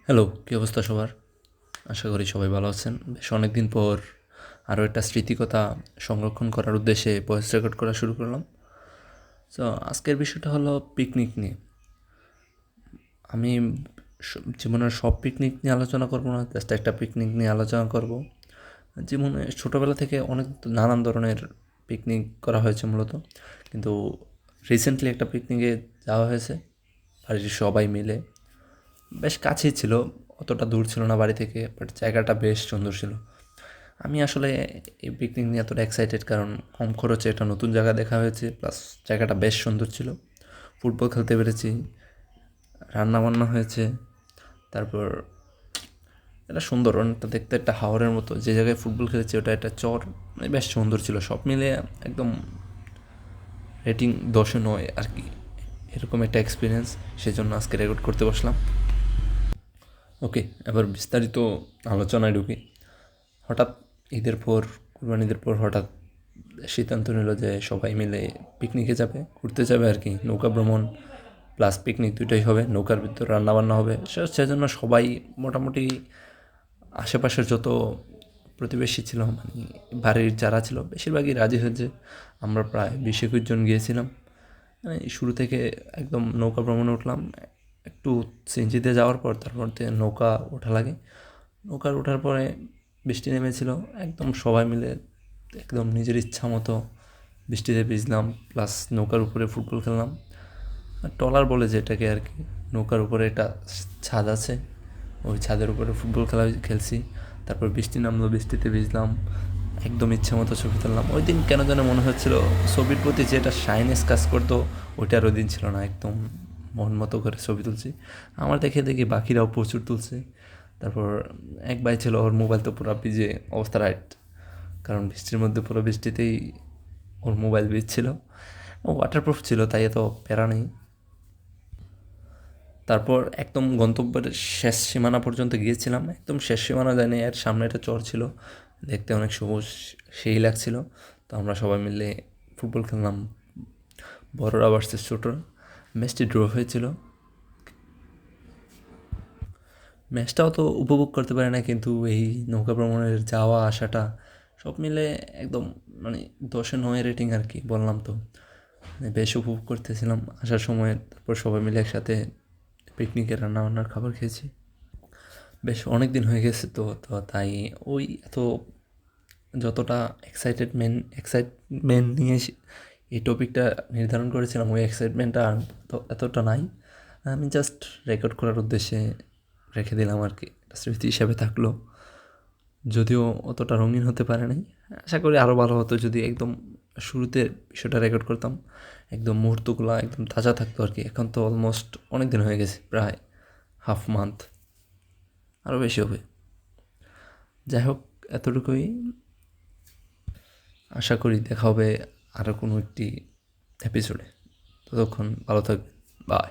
Hello, কী অবস্থা সবার? আশা করি সবাই ভালো আছেন। বেশ অনেক দিন পর আরও একটা স্মৃতিকথা সংরক্ষণ করার উদ্দেশ্যে ভয়েস রেকর্ড করা শুরু করলাম। তো আজকের বিষয়টা হলো পিকনিক নিয়ে। আমি জীবনের সব পিকনিক নিয়ে আলোচনা করব না, জাস্ট একটা পিকনিক নিয়ে আলোচনা করব। জীবনে ছোটোবেলা থেকে অনেক নানান ধরনের পিকনিক করা হয়েছে মূলত, কিন্তু রিসেন্টলি একটা পিকনিকে যাওয়া হয়েছে বাড়ির সবাই মিলে। বেশ কাছেই ছিল, অতটা দূর ছিল না বাড়ি থেকে, বাট জায়গাটা বেশ সুন্দর ছিল। আমি আসলে এই পিকনিক নিয়ে এতটা এক্সাইটেড কারণ কম খরচে একটা নতুন জায়গা দেখা হয়েছে, প্লাস জায়গাটা বেশ সুন্দর ছিল। ফুটবল খেলতে পেরেছি, রান্নাবান্না হয়েছে। তারপর এটা সুন্দর, অনেকটা দেখতে একটা হাওরের মতো। যে জায়গায় ফুটবল খেলেছি ওটা একটা চর, মানে বেশ সুন্দর ছিল। সব মিলে একদম রেটিং 10-9 আর কি, এরকম একটা এক্সপিরিয়েন্স। সেজন্য আজকে রেকর্ড করতে বসলাম। ওকে, এবার বিস্তারিত আলোচনায় ঢুকি। হঠাৎ ঈদের পর, কুরবানি ঈদের পর হঠাৎ সিদ্ধান্ত নিল যে সবাই মিলে পিকনিকে যাবে, ঘুরতে যাবে আর কি। নৌকা ভ্রমণ প্লাস পিকনিক দুটোই হবে, নৌকার ভিতর রান্নাবান্না হবে। সেজন্য সবাই মোটামুটি আশেপাশের যত প্রতিবেশী ছিল, মানে বাড়ির যারা ছিল বেশিরভাগই রাজি হয়েছে। আমরা প্রায় 20-21 জন গিয়েছিলাম। মানে শুরু থেকে একদম নৌকা ভ্রমণে উঠলাম। একটু সিনজিতে যাওয়ার পর তারপর নৌকা ওঠা লাগে। নৌকার ওঠার পরে বৃষ্টি নেমেছিল, একদম সবাই মিলে একদম নিজের ইচ্ছা মতো বৃষ্টিতে ভিজলাম, প্লাস নৌকার উপরে ফুটবল খেললাম। আর ট্রলার বলে যেটাকে আর কি, নৌকার উপরে একটা ছাদ আছে, ওই ছাদের উপরে ফুটবল খেলছি। তারপর বৃষ্টি নামলো, বৃষ্টিতে ভিজলাম, একদম ইচ্ছা মতো ছবি তুললাম। ওই দিন কেন যেন মনে হচ্ছিল ছবির প্রতি যেটা শাইনেস কাজ করতো ওইটার ওই দিন ছিল না। একদম মন মতো করে ছবি তুলছি। আমার দেখে দেখি বাকিরাও প্রচুর তুলছে। তারপর এক ভাই ছিল, ওর মোবাইল তো পুরো ভিজে অবস্থা রাইট, কারণ বৃষ্টির মধ্যে পুরো বৃষ্টিতেই ওর মোবাইল ভিজছিল। ও ওয়াটারপ্রুফ ছিল, তাই এত প্যারা নেই। তারপর একদম গন্তব্যের শেষ সীমানা পর্যন্ত গিয়েছিলাম। একদম শেষ সীমানা যায়নি, এর সামনে একটা চর ছিল, দেখতে অনেক সবুজ, সেই লাগছিল। তো আমরা সবাই মিলে ফুটবল খেললাম, বড়রা ভার্সেস ছোটরা। ম্যাচটি ড্র হয়েছিল। ম্যাচটাও তো উপভোগ করতে পারি না, কিন্তু এই নৌকা ভ্রমণের যাওয়া আসাটা সব মিলে একদম, মানে 10-9 রেটিং আর কি। বললাম তো, মানে বেশ উপভোগ করতেছিলাম আসার সময়। তারপর সবাই মিলে একসাথে পিকনিকের রান্নাবান্নার খাবার খেয়েছি। বেশ অনেক দিন হয়ে গেছে, তো তো তাই ওই এত যতটা এক্সাইটমেন্ট নিয়ে এই টপিকটা নির্ধারণ করেছিলাম, ওই এক্সাইটমেন্টটা এতটা নাই। আমি জাস্ট রেকর্ড করার উদ্দেশ্যে রেখে দিলাম আর কি, একটা স্মৃতি হিসাবে থাকলো। যদিও অতটা রঙিন হতে পারে নাই, আশা করি আরও ভালো হতো যদি একদম শুরুতে বিষয়টা রেকর্ড করতাম। একদম মুহূর্তগুলো একদম তাজা থাকতো আর কি। এখন তো অলমোস্ট অনেক দিন হয়ে গেছে, প্রায় হাফ মান্থ, আরও বেশি হবে। যাই হোক, এতটুকুই। আশা করি দেখা হবে আরও কোনো একটি এপিসোডে। ততক্ষণ ভালো থাকবেন, বাই।